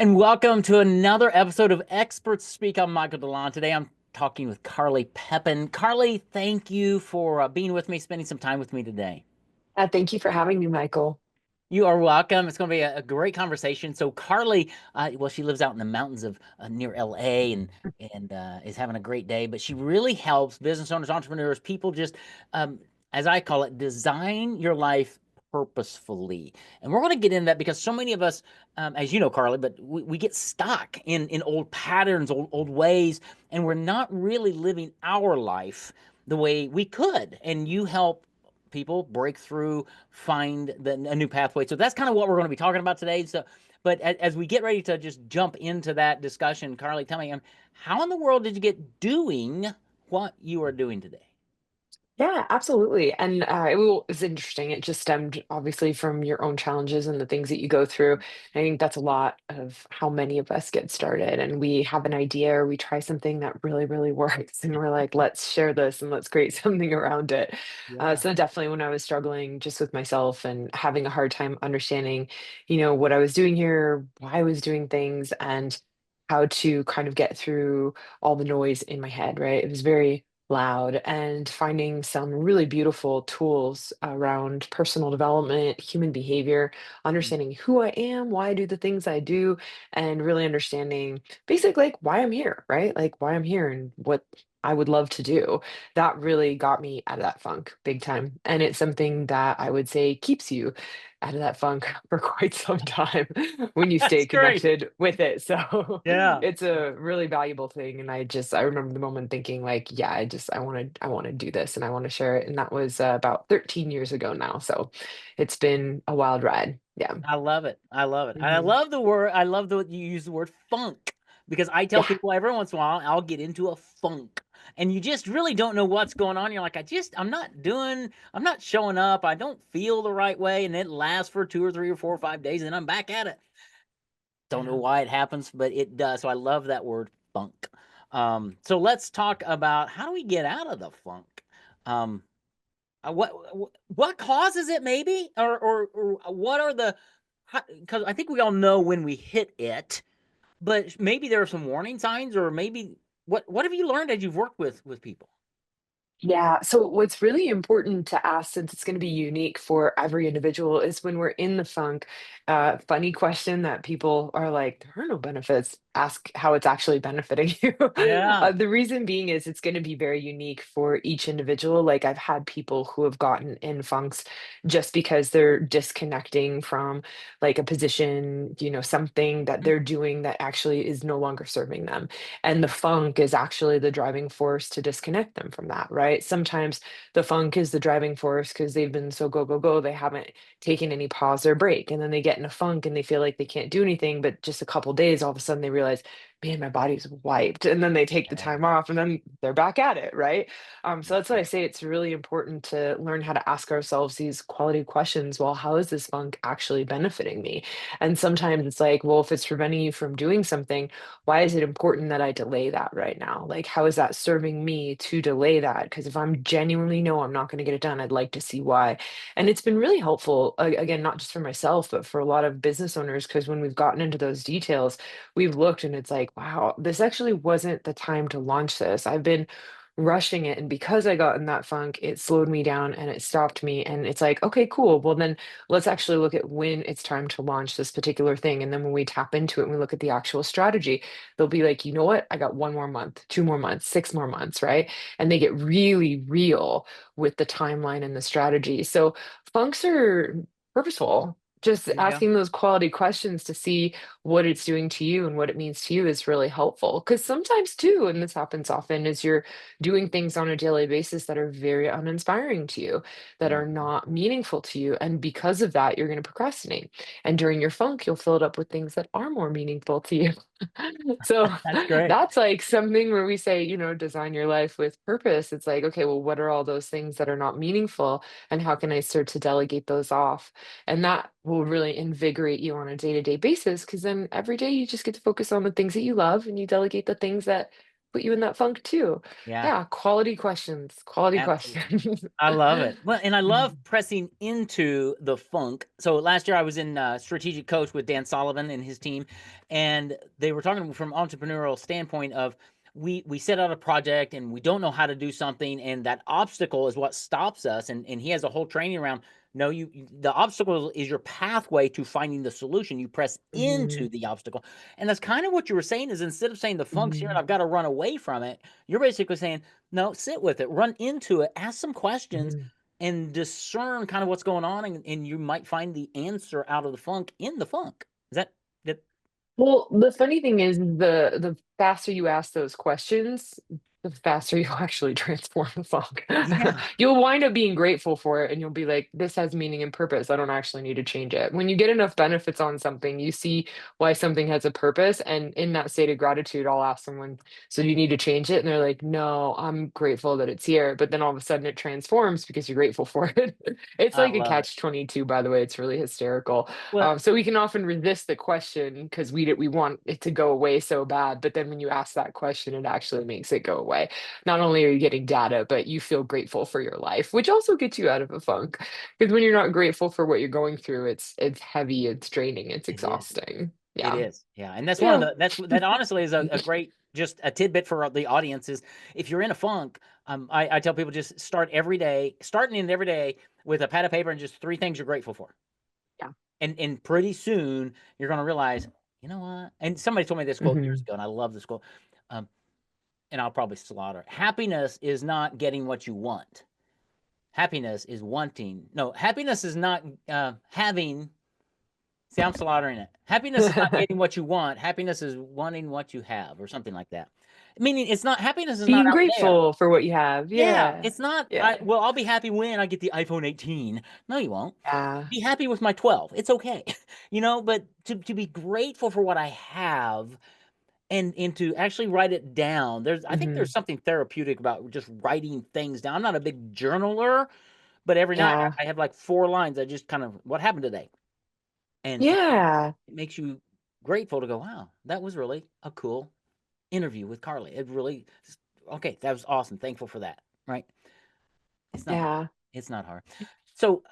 And welcome to another episode of Experts Speak. I'm Michael DeLon. Today I'm talking with Carly Pepin. Carly, thank you for being with me, spending some time with me today. Thank you for having me, Michael. You are welcome. It's going to be a great conversation. So, Carly, well, she lives out in the mountains of near LA and is having a great day. But she really helps business owners, entrepreneurs, people just, um, as I call it, design your life purposefully. And we're going to get into that because so many of us, as you know, Carly, but we get stuck in old patterns, old ways, and we're not really living our life the way we could. And you help people break through, find a new pathway. So that's kind of what we're going to be talking about today. So, but as we get ready to just jump into that discussion, Carly, tell me, how in the world did you get doing what you are doing today? Yeah, absolutely. And was interesting. It just stemmed obviously from your own challenges and the things that you go through. I think that's a lot of how many of us get started. And we have an idea or we try something that really, really works. And we're like, let's share this and let's create something around it. Yeah. So definitely when I was struggling just with myself and having a hard time understanding, what I was doing here, why I was doing things, and how to kind of get through all the noise in my head, right? It was very loud, and finding some really beautiful tools around personal development, human behavior, understanding who I am, why I do the things I do, and really understanding basically like why I'm here, right? Like why I'm here and what I would love to do. That really got me out of that funk big time. And it's something that I would say keeps you out of that funk for quite some time when you stay That's great. connected with it. So Yeah. it's a really valuable thing. And I remember the moment thinking like, yeah, I want to do this and I want to share it. And that was about 13 years ago now. So it's been a wild ride. Yeah. I love it. I love it. And I Hmm. love the word, I love the you use the word funk because I tell Yeah. people every once in a while I'll get into a funk. And you just really don't know what's going on. You're like, I'm not showing up. I don't feel the right way. And it lasts for 2 or 3 or 4 or 5 days, and I'm back at it. Don't know Yeah. why it happens, but it does. So I love that word funk. So let's talk about how do we get out of the funk? Um, what causes it maybe or what are the because I think we all know when we hit it, but maybe there are some warning signs or maybe what have you learned as you've worked with people? Yeah. So what's really important to ask, since it's going to be unique for every individual, is when we're in the funk, funny question that people are like, there are no benefits. Ask how it's actually benefiting you. Yeah. The reason being is it's going to be very unique for each individual. Like I've had people who have gotten in funks just because they're disconnecting from like a position, something that they're doing that actually is no longer serving them. And the funk is actually the driving force to disconnect them from that, right? Sometimes the funk is the driving force because they've been so go, go, go, they haven't taken any pause or break. And then they get in a funk and they feel like they can't do anything. But just a couple days, all of a sudden they realize, man, my body's wiped. And then they take the Yeah. time off and then they're back at it, right? So that's what I say. It's really important to learn how to ask ourselves these quality questions. Well, how is this funk actually benefiting me? And sometimes it's like, well, if it's preventing you from doing something, why is it important that I delay that right now? Like, how is that serving me to delay that? Because if I'm genuinely know I'm not going to get it done, I'd like to see why. And it's been really helpful, again, not just for myself, but for a lot of business owners, because when we've gotten into those details, we've looked and it's like, wow, this actually wasn't the time to launch this. I've been rushing it. And because I got in that funk, it slowed me down and it stopped me. And it's like, okay, cool. Well, then let's actually look at when it's time to launch this particular thing. And then when we tap into it and we look at the actual strategy, they'll be like, you know what? I got 1 more month, 2 more months, 6 more months, right? And they get really real with the timeline and the strategy. So funks are purposeful. Just Yeah. asking those quality questions to see what it's doing to you and what it means to you is really helpful. Because sometimes, too, and this happens often, is you're doing things on a daily basis that are very uninspiring to you, that Yeah. are not meaningful to you. And because of that, you're going to procrastinate. And during your funk, you'll fill it up with things that are more meaningful to you. So That's great. that's like something where we say, design your life with purpose. It's like, okay, well, what are all those things that are not meaningful? And how can I start to delegate those off? And that will really invigorate you on a day-to-day basis because then every day you just get to focus on the things that you love and you delegate the things that put you in that funk too. Yeah. Yeah, quality questions, quality Absolutely. questions. I love it. Well, and I love Mhm, pressing into the funk. So last year I was in strategic coach with Dan Sullivan and his team, and they were talking from entrepreneurial standpoint of we set out a project and we don't know how to do something, and that obstacle is what stops us. And he has a whole training around. No, the obstacle is your pathway to finding the solution. You press into mhm, the obstacle, and that's kind of what you were saying. Is instead of saying the funk's here and mhm, I've got to run away from it, you're basically saying no, sit with it, run into it, ask some questions, mhm. and discern kind of what's going on, and you might find the answer out of the funk in the funk. Is that? Well, the funny thing is the faster you ask those questions, the faster you'll actually transform the funk. Yeah, You'll wind up being grateful for it and you'll be like, this has meaning and purpose. I don't actually need to change it. When you get enough benefits on something, you see why something has a purpose. And in that state of gratitude, I'll ask someone, so do you need to change it? And they're like, no, I'm grateful that it's here. But then all of a sudden it transforms because you're grateful for it. It's I like a love it. catch 22, by the way. It's really hysterical. Well, So we can often resist the question because we want it to go away so bad. But then when you ask that question, it actually makes it go away. Not only are you getting data, but you feel grateful for your life, which also gets you out of a funk. Because when you're not grateful for what you're going through, it's heavy, it's draining, it's it is. exhausting. It Yeah. is. Yeah, and that's one of Yeah. that honestly is a great just a tidbit for the audience is if you're in a funk, I tell people just start and end every day with a pad of paper and just three things you're grateful for. Yeah. And pretty soon you're gonna realize, you know what? And somebody told me this quote years Hmm. ago, and I love this quote. Um, and I'll probably slaughter. Happiness is not getting what you want. Happiness is wanting. No, happiness is not having. See, I'm slaughtering it. Happiness is not getting what you want. Happiness is wanting what you have, or something like that. Meaning, it's not happiness is not Being out there. grateful for what you have. Yeah, Yeah. it's not. Yeah. Well, I'll be happy when I get the iPhone 18. No, you won't. Yeah. Be happy with my 12. It's okay, But to be grateful for what I have and to actually write it down. I think Hmm. there's something therapeutic about just writing things down. I'm not a big journaler, but every night Yeah. I have like 4 lines. I just kind of what happened today, and Yeah. it makes you grateful to go, wow, that was really a cool interview with Carly. It really okay. That was awesome. Thankful for that. Right? It's not hard. Yeah. It's not hard. So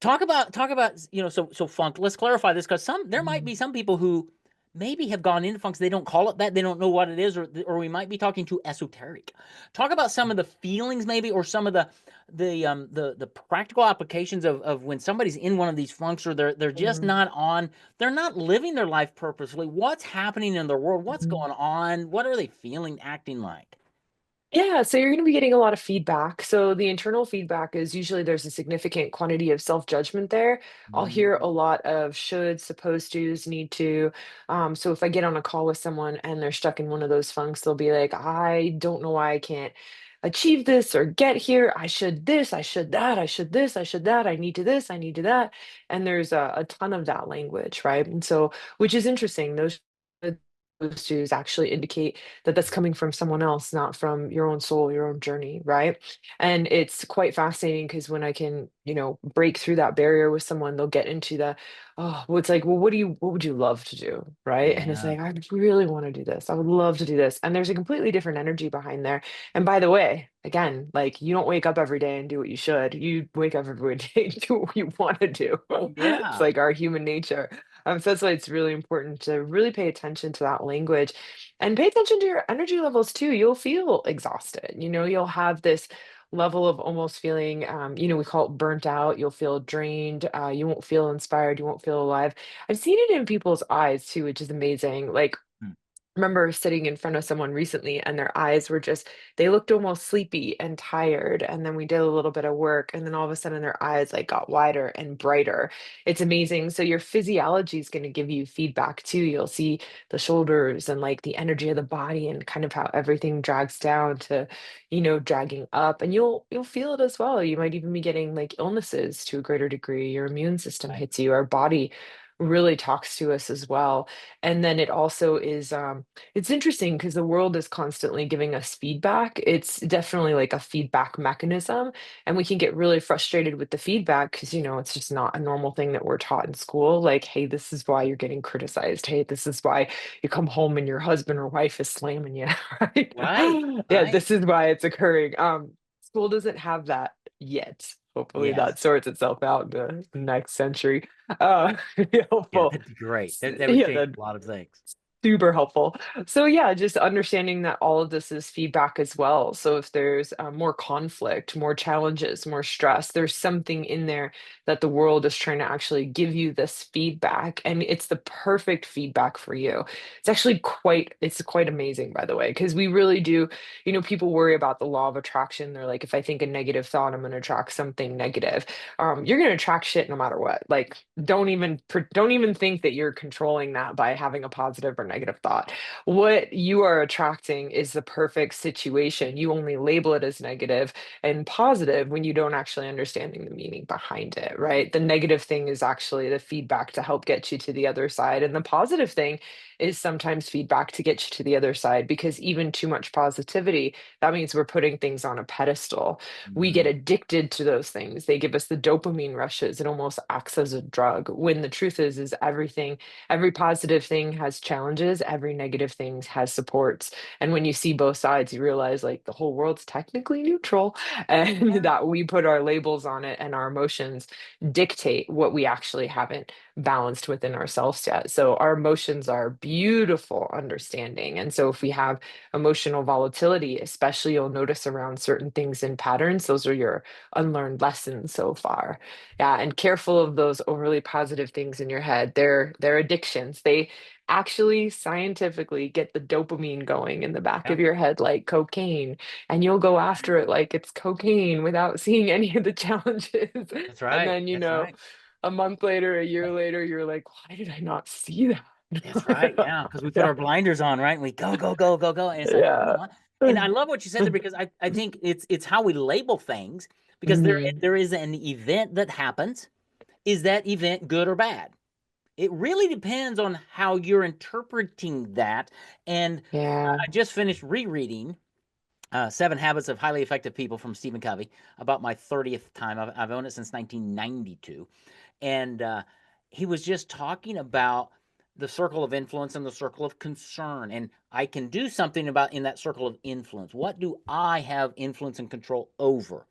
talk about so funk. Let's clarify this because there might Mhm. be some people who maybe have gone into funks. They don't call it that. They don't know what it is, or we might be talking too esoteric. Talk about some of the feelings, maybe, or some of the practical applications of when somebody's in one of these funks, or they're just Mhm. not on. They're not living their life purposefully. What's happening in their world? What's Mhm. going on? What are they feeling, acting like? Yeah, so you're going to be getting a lot of feedback. So the internal feedback is usually there's a significant quantity of self-judgment there. I'll hear a Mhm. lot of should, supposed to's, need to. So if I get on a call with someone and they're stuck in one of those funks, they'll be like, I don't know why I can't achieve this or get here. I should this, I should that, I should this, I should that, I need to this, I need to that. And there's a ton of that language, right? And so, which is interesting. Those to's actually indicate that that's coming from someone else, not from your own soul, your own journey, right? And it's quite fascinating because when I can, break through that barrier with someone, they'll get into the, oh, well, it's like, well, what would you love to do? Right. And it's Yeah. like, I really want to do this. I would love to do this. And there's a completely different energy behind there. And by the way, again, like you don't wake up every day and do what you should. You wake up every day and do what you want to do. It's Yeah. like our human nature. So that's why it's really important to really pay attention to that language and pay attention to your energy levels too. You'll feel exhausted. You'll have this level of almost feeling, we call it burnt out. You'll feel drained. You won't feel inspired. You won't feel alive. I've seen it in people's eyes too, which is amazing. Like, Mm, remember sitting in front of someone recently and their eyes were just they looked almost sleepy and tired, and then we did a little bit of work and then all of a sudden their eyes like got wider and brighter. It's amazing. So your physiology is going to give you feedback too. You'll see the shoulders and like the energy of the body and kind of how everything drags down to dragging up, and you'll feel it as well. You might even be getting like illnesses to a greater degree. Your immune system right. hits you. Our body really talks to us as well. And then it also is it's interesting because the world is constantly giving us feedback. It's definitely like a feedback mechanism, and we can get really frustrated with the feedback because it's just not a normal thing that we're taught in school. Like, hey, this is why you're getting criticized. Hey, this is why you come home and your husband or wife is slamming you, right? Right, Yeah, right. this is why it's occurring. School doesn't have that yet. Hopefully Yes. that sorts itself out in the next century. It'd be Yeah, helpful. that'd be great. That would Yeah, change that a lot of things. super helpful. So yeah, just understanding that all of this is feedback as well. So if there's more conflict, more challenges, more stress, there's something in there that the world is trying to actually give you this feedback, and it's the perfect feedback for you. It's actually quite amazing, by the way, because we really do, people worry about the law of attraction. They're like, if I think a negative thought, I'm going to attract something negative. You're going to attract shit no matter what. Like, don't even think that you're controlling that by having a positive or negative thought. What you are attracting is the perfect situation. You only label it as negative and positive when you don't actually understanding the meaning behind it, right? The negative thing is actually the feedback to help get you to the other side, and the positive thing is sometimes feedback to get you to the other side, because even too much positivity, that means we're putting things on a pedestal. We get Mhm. addicted to those things. They give us the dopamine rushes. It almost acts as a drug. When the truth is every positive thing has challenges, every negative thing has supports. And when you see both sides, you realize like the whole world's technically neutral, and Yeah. that we put our labels on it, and our emotions dictate what we actually haven't balanced within ourselves yet. So our emotions are beautiful understanding. And so if we have emotional volatility, especially you'll notice around certain things and patterns, those are your unlearned lessons so far. Yeah, and careful of those overly positive things in your head. They're addictions. They actually scientifically get the dopamine going in the back Yeah. of your head like cocaine, and you'll go after it like it's cocaine without seeing any of the challenges. That's And right. then, That's right. a month later, a year later, you're like, why did I not see That's right. that? Yeah, because we put Yeah. our blinders on, right? And we go, go, go, go, go. And it's like, come Yeah. on. And I love what you said there because I think it's how we label things because Mhm. there is an event that happens. Is that event good or bad? It really depends on how you're interpreting that. And Yeah. I just finished rereading Seven Habits of Highly Effective People from Stephen Covey about my 30th time. I've owned it since 1992. And he was just talking about the circle of influence and the circle of concern. And I can do something about in that circle of influence. What do I have influence and control over?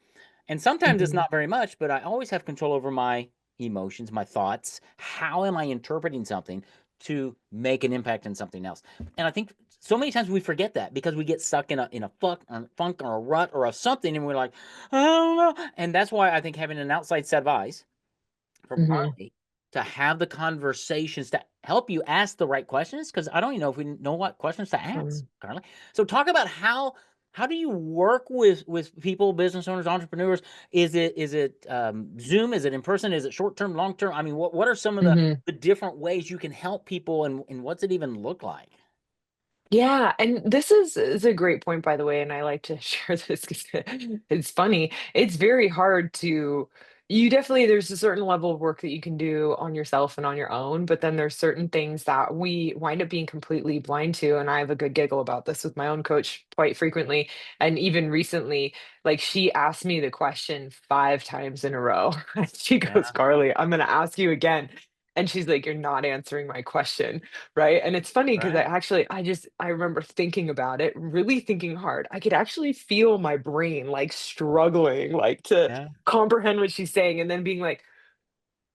And sometimes it's Mhm. not very much, but I always have control over my emotions, my thoughts. How am I interpreting something to make an impact in something else? And I think so many times we forget that because we get stuck in a funk or a rut or a something, and we're like, I don't know. And that's why I think having an outside set of eyes from Mhm. Carly to have the conversations to help you ask the right questions because I don't even know if we know what questions to ask, Mhm. Carly. So talk about how do you work with people, business owners, entrepreneurs? Is it Zoom? Is it in person? Is it short term, long term? I mean, what are some of Mhm. the different ways you can help people, and what's it even look like? Yeah, and this is a great point, by the way, and I like to share this because it's funny. It's very hard to you definitely there's a certain level of work that you can do on yourself and on your own, but then there's certain things that we wind up being completely blind to. And I have a good giggle about this with my own coach quite frequently. And even recently, like she asked me the question 5 times in a row. She goes, Yeah, Carly, I'm gonna ask you again. And she's like, you're not answering my question. Right? And it's funny because right. I remember thinking about it, really thinking hard. I could actually feel my brain like struggling, like to Yeah, comprehend what she's saying, and then being like,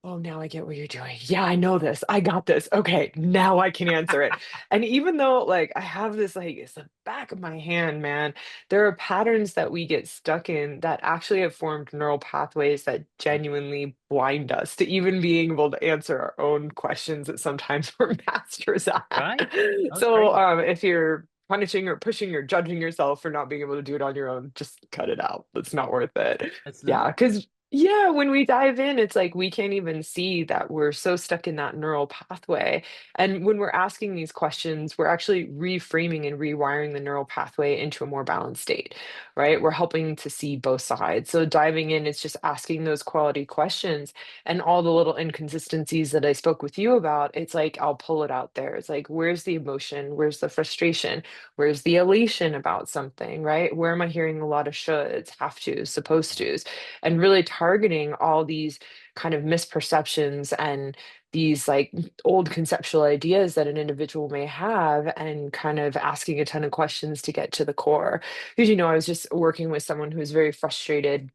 oh, now I get what you're doing. Yeah, I know this. I got this. Okay, now I can answer it. And even though like I have this like it's the back of my hand, man, there are patterns that we get stuck in that actually have formed neural pathways that yeah, genuinely blind us to even being able to answer our own questions that sometimes we're masters at. right. That was So crazy. if you're punishing or pushing or judging yourself for not being able to do it on your own, just cut it out. It's not worth it. That's Yeah, not. because Yeah, when we dive in, it's like we can't even see that we're so stuck in that neural pathway. And when we're asking these questions, we're actually reframing and rewiring the neural pathway into a more balanced state, right? Right. We're helping to see both sides. So diving in, it's just asking those quality questions and all the little inconsistencies that I spoke with you about. It's like I'll pull it out there. It's like, where's the emotion? Where's the frustration? Where's the elation about something, right? Where am I hearing a lot of shoulds, have tos, supposed Yeah. tos? And really targeting all these kind of misperceptions and these like old conceptual ideas that an individual may have, and kind of asking a ton of questions to get to the core. Because, I was just working with someone who was very frustrated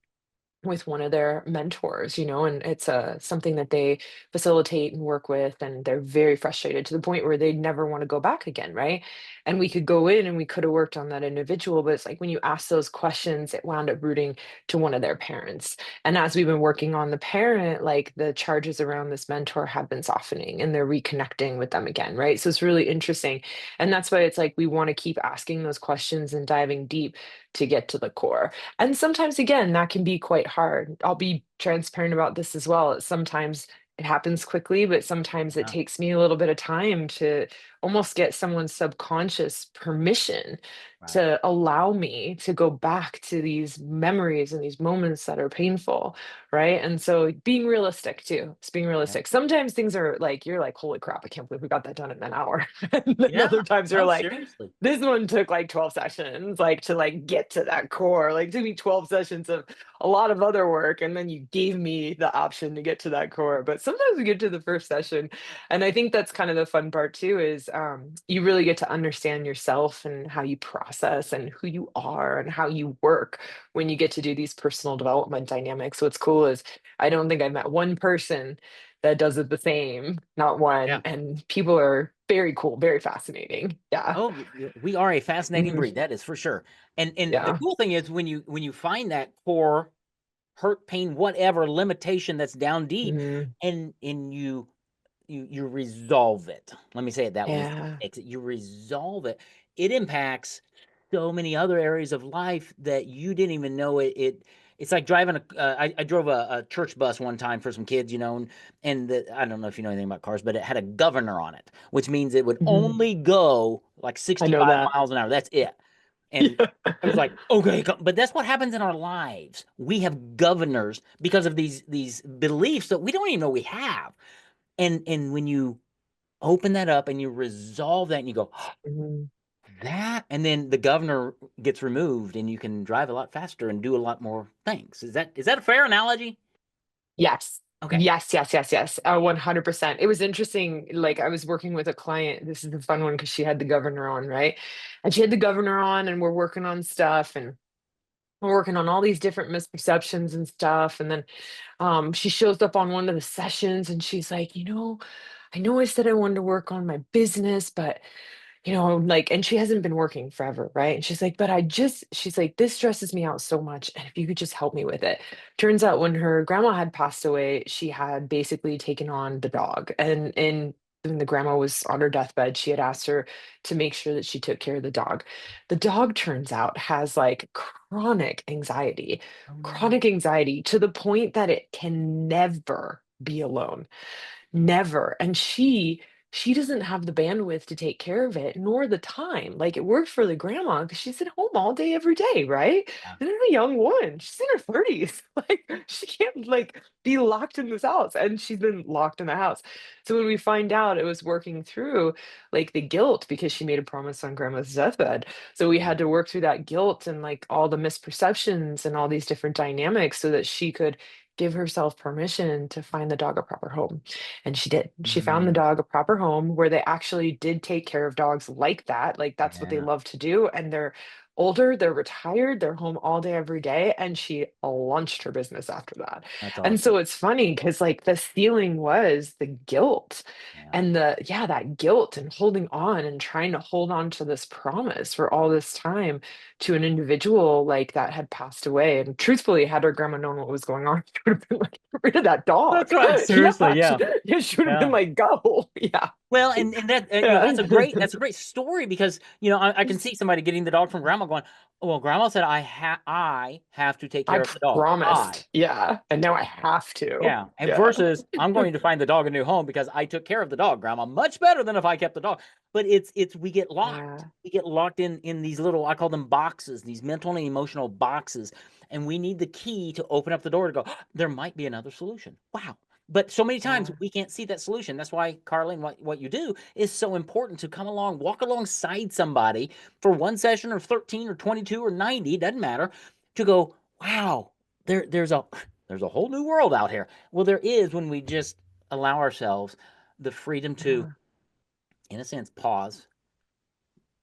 with one of their mentors, and it's something that they facilitate and work with, and they're very frustrated to the point where they never want to go back again, right? And we could go in and we could have worked on that individual, but it's like when you ask those questions, it wound up rooting to one of their parents. And as we've been working on the parent, like the charges around this mentor have been softening and they're reconnecting with them again, right? So it's really interesting. And that's why it's like we want to keep asking those questions and diving deep to get to the core. And sometimes, again, that can be quite hard. I'll be transparent about this as well. Sometimes it happens quickly, but sometimes it Yeah. takes me a little bit of time to almost get someone's subconscious permission Right. to allow me to go back to these memories and these moments that are painful, right? And so being realistic too, it's being Yeah. realistic. Sometimes things are like, you're like, holy crap, I can't believe we got that done in an hour. And then Yeah. other times you're No, like, seriously. this one took like 12 sessions, like to like get to that core. Like it took me 12 sessions of a lot of other work. And then you gave me the option to get to that core. But sometimes we get to the first session. And I think that's kind of the fun part too, is you really get to understand yourself and how you process and who you are and how you work when you get to do these personal development dynamics. What's cool is I don't think I've met one person that does it the same, not one. Yeah. And people are very cool, very fascinating. Yeah. Oh, we are a fascinating Mhm. breed, that is for sure. And the Yeah. cool thing is when you find that core hurt, pain, whatever limitation that's down deep, Mhm. and you resolve it. Let me say it that way instead of Yeah. fix it. You resolve it. It impacts so many other areas of life that you didn't even know it's like driving I drove a church bus one time for some kids, I don't know if you know anything about cars, but it had a governor on it, which means it would Mhm. only go like I know 65 that. miles an hour. That's it. And Yeah. I was like, okay, but that's what happens in our lives. We have governors because of these beliefs that we don't even know we have. And when you open that up and you resolve that and you go, Mhm. that, and then the governor gets removed and you can drive a lot faster and do a lot more things. Is that a fair analogy? Yes. Okay. Yes, yes, yes, yes. 100%. It was interesting. Like I was working with a client. This is the fun one because she had the governor on, right? And she had the governor on, and we're working on stuff, and we're working on all these different misperceptions and stuff. And then she shows up on one of the sessions and she's like, I know I said I wanted to work on my business, but like, and she hasn't been working forever, right? And she's like, but she's like, this stresses me out so much. And if you could just help me with it. Turns out when her grandma had passed away, she had basically taken on the dog. And when the grandma was on her deathbed, she had asked her to make sure that she took care of the dog. The dog turns out has like Oh no. chronic anxiety to the point that it can never be alone. Never. And she doesn't have the bandwidth to take care of it, nor the time. Like it worked for the grandma because she's at home all day, every day, right? Yeah. And then a young woman, she's in her 30s. Like she can't like be locked in this house. And she's been locked in the house. So when we find out it was working through like the guilt because she made a promise on grandma's deathbed. So we Yeah. had to work through that guilt and like all the misperceptions and all these different dynamics so that she could give herself permission to find the dog a proper home. And she did. She found the Mm, dog a proper home where they actually did take care of dogs like that. Like that's what they yeah. love to do. And they're older, they're retired, they're home all day, every day. And she launched her business after that. That's And awesome. so it's funny because like the ceiling was the guilt Yeah. and that guilt and holding on and trying to hold on to this promise for all this time to an individual like that had passed away. And truthfully, had her grandma known what was going on, she would have been like, get rid of that That's dog. right. Seriously, Yeah, yeah. yeah, she would have been Yeah. like, go. Yeah. Well, and that Yeah. that's a great story because I can see somebody getting the dog from grandma going, well, grandma said I have to take I care of the dog. promised. Yeah. And now I have to. Yeah, and Yeah. versus I'm going to find the dog a new home because I took care of the dog, grandma. Much better than if I kept the dog. But it's we get locked. Yeah. We get locked in these little, I call them boxes, these mental and emotional boxes, and we need the key to open up the door to go, there might be another solution. Wow. But so many times Yeah. we can't see that solution. That's why, Carlene, what you do is so important to come along, walk alongside somebody for one session or 13 or 22 or 90, doesn't matter, to go, wow, there's a whole new world out here. Well, there is when we just allow ourselves the freedom to, Yeah. in a sense, pause,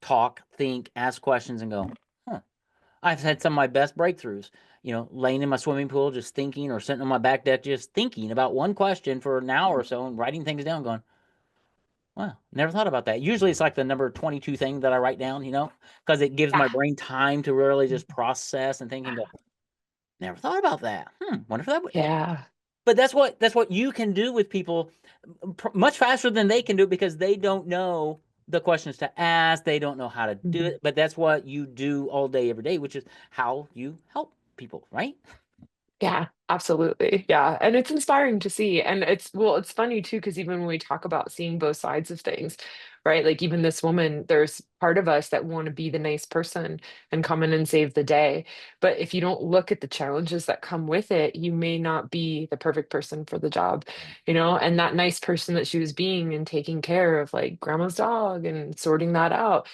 talk, think, ask questions, and go, huh. I've had some of my best breakthroughs, laying in my swimming pool, just thinking, or sitting on my back deck, just thinking about one question for an hour or so and writing things down, going, wow, never thought about that. Usually it's like the number 22 thing that I write down, because it gives my Yeah. brain time to really just process and think and go, never thought about that. Wonder if that would. Yeah. But that's what you can do with people much faster than they can do it because they don't know the questions to ask. They don't know how to do Mhm. it. But that's what you do all day, every day, which is how you help people, right? Yeah, absolutely. Yeah. And it's inspiring to see. And it's funny too, because even when we talk about seeing both sides of things, right? Like even this woman, there's part of us that want to be the nice person and come in and save the day. But if you don't look at the challenges that come with it, you may not be the perfect person for the job, And that nice person that she was being and taking care of like grandma's dog and sorting that out,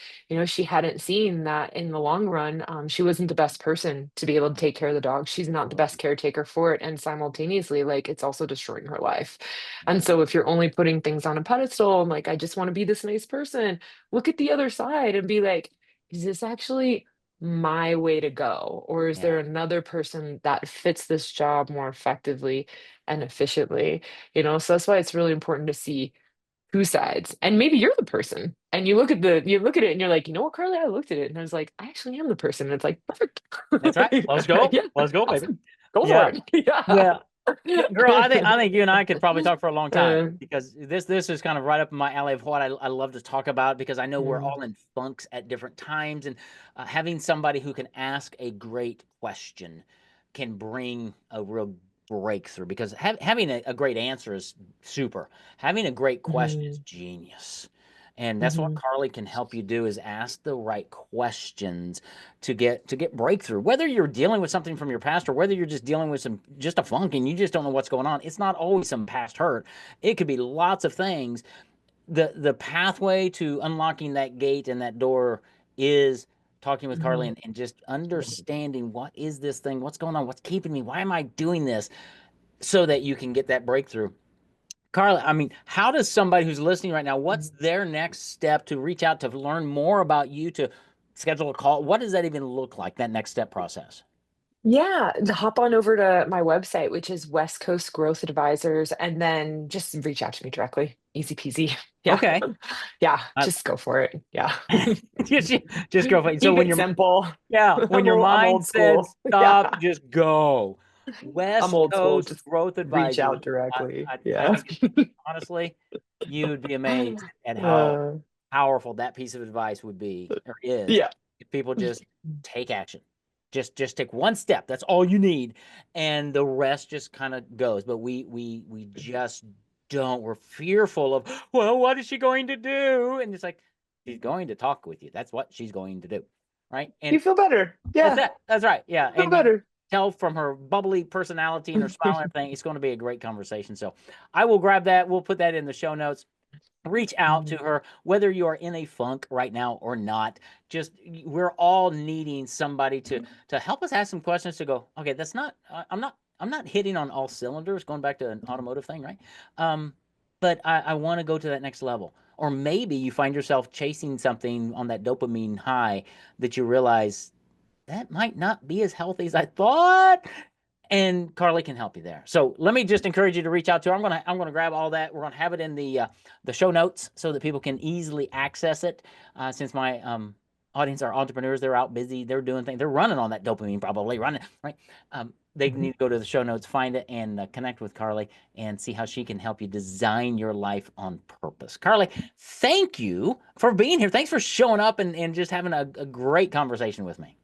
she hadn't seen that in the long run, she wasn't the best person to be able to take care of the dog. She's not the best caretaker for it. And simultaneously, like, it's also destroying her life. And so, if you're only putting things on a pedestal and like, I just want to be this nice person, look at the other side and be like, is this actually my way to go? Or is Yeah. there another person that fits this job more effectively and efficiently? So that's why it's really important to see two sides. And maybe you're the person. And you look at it and you're like, you know what, Carly, I looked at it and I was like, I actually am the person. And it's like, perfect. That's right. Let's go. Yeah, Let's go, baby. awesome. Go for Yeah. it. Yeah. Well, yeah, girl, I think you and I could probably talk for a long time Uh, because this is kind of right up my alley of what I love to talk about because I know we're yeah. all in funks at different times and having somebody who can ask a great question can bring a real breakthrough because having a great answer is super. Having a great question is Mhm, genius. And that's what mhm, Carly can help you do is ask the right questions to get breakthrough. Whether you're dealing with something from your past or whether you're just dealing with some just a funk and you just don't know what's going on, it's not always some past hurt. It could be lots of things. The pathway to unlocking that gate and that door is talking with Carly mhm. and just understanding what is this thing, what's going on, what's keeping me, why am I doing this, so that you can get that breakthrough. Carla, I mean, how does somebody who's listening right now, what's their next step to reach out to learn more about you, to schedule a call? What does that even look like, that next step process? Yeah, hop on over to my website, which is West Coast Growth Advisors, and then just reach out to me directly. Easy peasy. Yeah. Okay. Yeah, Uh, just go for it. Yeah. just go. So Keep when it your simple. when your I'm mind old said school. stop, Yeah. just go. I'm West old school. Coast Just Growth reach Advisors. out directly. I Yeah. think it's honestly, you'd be amazed at how Uh, powerful that piece of advice would be or is yeah. if people just take action. Just take one step. That's all you need, and the rest just kind of goes. But we just don't. We're fearful of, well, what is she going to do? And it's like she's going to talk with you. That's what she's going to do, right? And You feel better. that's Yeah. it. That's right. Yeah, Feel and you better. tell from her bubbly personality and her smile and everything, it's going to be a great conversation. So I will grab that. We'll put that in the show notes. Reach out to her, whether you are in a funk right now or not. Just we're all needing somebody to help us ask some questions to go, okay, that's not I'm not hitting on all cylinders, going back to an automotive thing, right? Um, but I want to go to that next level. Or maybe you find yourself chasing something on that dopamine high that you realize that might not be as healthy as I thought. And Carly can help you there. So let me just encourage you to reach out to her. I'm gonna grab all that. We're gonna have it in the show notes so that people can easily access it. Since my audience are entrepreneurs. They're out busy. They're doing things. They're running on that dopamine, probably running, right? They Mhm. need to go to the show notes, find it, and connect with Carly and see how she can help you design your life on purpose. Carly, thank you for being here. Thanks for showing up and just having a great conversation with me.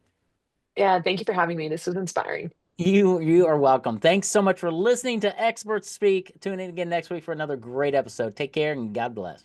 Yeah, thank you for having me. This was inspiring. You are welcome. Thanks so much for listening to Experts Speak. Tune in again next week for another great episode. Take care and God bless.